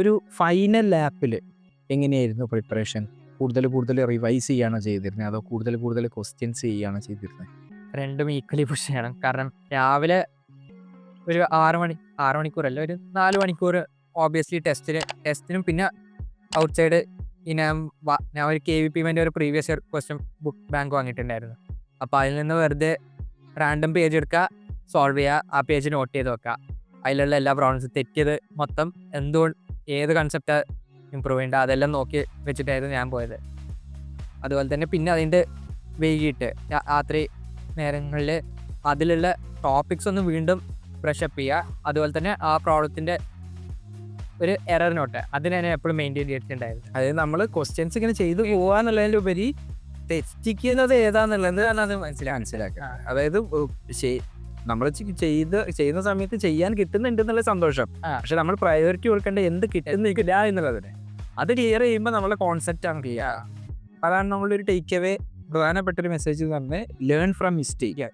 ഒരു ഫൈനൽ ലാപ്പിൽ എങ്ങനെയായിരുന്നു പ്രിപ്പറേഷൻ? കൂടുതൽ റിവൈസ് ചെയ്യുകയാണോ ചെയ്തിരുന്നത്? അതോ കൂടുതൽ ക്വസ്റ്റ്യൻസ് ചെയ്യുകയാണോ ചെയ്തിരുന്നത്? രണ്ടും ഈക്വലി പുഷ് ചെയ്യണം. കാരണം രാവിലെ ഒരു 6 മണിക്കൂറല്ല, ഒരു 4 മണിക്കൂർ ഓബിയസ്ലി ടെസ്റ്റിനും പിന്നെ ഔട്ട്സൈഡ് ഈ ഞാൻ ഒരു KVP ഒരു previous year question book bank വാങ്ങിയിട്ടുണ്ടായിരുന്നു. അപ്പോൾ അതിൽ നിന്ന് വെറുതെ റാൻഡം പേജ് എടുക്കുക, സോൾവ് ചെയ്യുക, ആ പേജ് നോട്ട് ചെയ്ത് വെക്കുക. അതിലുള്ള എല്ലാ പ്രോബ്ലംസും തെറ്റിയത് മൊത്തം ഏത് കൺസെപ്റ്റാണ് ഇമ്പ്രൂവ് ചെയ്യേണ്ടത് അതെല്ലാം നോക്കി വെച്ചിട്ടായിരുന്നു ഞാൻ പോയത്. അതുപോലെ തന്നെ പിന്നെ അതിൻ്റെ വൈകിട്ട് രാത്രി നേരങ്ങളിൽ അതിലുള്ള ടോപ്പിക്സ് ഒന്ന് വീണ്ടും ബ്രഷപ്പ് ചെയ്യുക. അതുപോലെ തന്നെ ആ പ്രോബ്ലത്തിൻ്റെ ഒരു എറർ നോട്ട് അതിനെ ഞാൻ എപ്പോഴും മെയിൻറ്റെയിൻ ചെയ്തിട്ടുണ്ടായിരുന്നു. അതായത് നമ്മൾ ക്വസ്റ്റ്യൻസ് ഇങ്ങനെ ചെയ്തു പോകാന്നുള്ളതിലുപരി തെറ്റിക്കുന്നത് ഏതാന്നുള്ളത് അത് മനസ്സിലാക്കുക. അതായത് നമ്മൾ ചെയ്യുന്ന സമയത്ത് ചെയ്യാൻ കിട്ടുന്നുണ്ട് എന്നുള്ള സന്തോഷം, പക്ഷെ നമ്മൾ പ്രയോറിറ്റി കൊടുക്കേണ്ട എന്ത് കിട്ടുന്നില്ല എന്നുള്ളതിന് അത് ക്ലിയർ ചെയ്യുമ്പോൾ നമ്മളെ കോൺസെപ്റ്റ് ആണ് ക്ലിയർ. അതാണ് നമ്മളൊരു ടേക്ക് അവേ പ്രധാനപ്പെട്ട ഒരു മെസ്സേജ് എന്ന് പറഞ്ഞത്, ലേൺ ഫ്രം മിസ്റ്റേക്ക്.